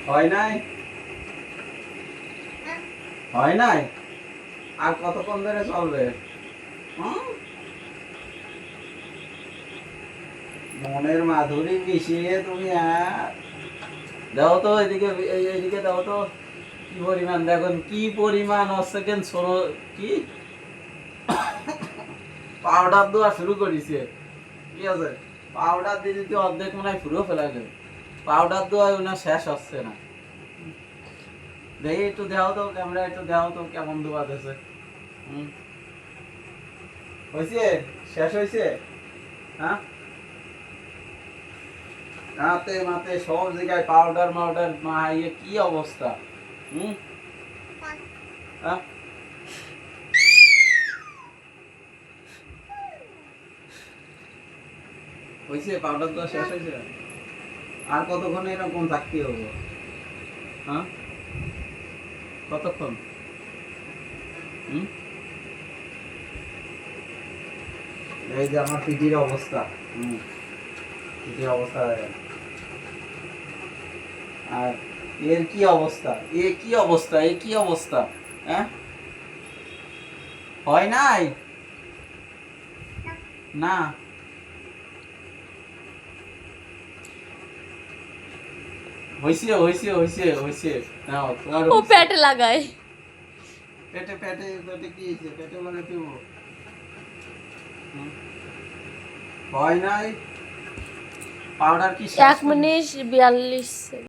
হয় নাই? হয় নাই? আর কতক্ষণ ধরে চলবে? হুম? মনের মাধুরী মিশিয়ে তুমি দাও তো এদিকে, এইদিকে দাও তো। কি পরিমাণ দেখুন, কি পরিমাণ সেকেন্ড ষোলো কি পাউডার দেওয়া শুরু করেছে। ঠিক আছে, পাউডার দিয়ে দিতে অর্ধেক মনে হয় পুরো ফেলাইলে। পাউডার দেওয়া ওনার শেষ হচ্ছে না। দেখি একটু দেখাও তো, ক্যামেরা একটু দেখাও তো কেমন দেওয়া আছে। হয়েছে? শেষ হয়েছে? হ্যাঁ, হাতে মাতে সব জায়গায় পাউডার মাউডার ইয়ে কি অবস্থা। হুম। হ্যাঁ, হয়েছে? পাউডার দেওয়া শেষ হয়েছে? আর কতক্ষণ এরকম থাকতে হবে? হ্যাঁ, কতক্ষণ? হুম। এই যে আমার পিঠির অবস্থা। হুম, পিঠির অবস্থা দেখেন। আর এর কি অবস্থা, এ কি অবস্থা, এ কি অবস্থা? হ্যাঁ, হয় নাই? না, হয়েছে হয়েছে হয়েছে হয়েছে। নাও তোমার ও হয়েছে। পেটে লাগায়। পেটে পেটে পেটে কি হয়েছে? পেটে মানে তুই হয় নাই? পাউডার কি শেষ 1 মিনিট 42 সেকেন্ড।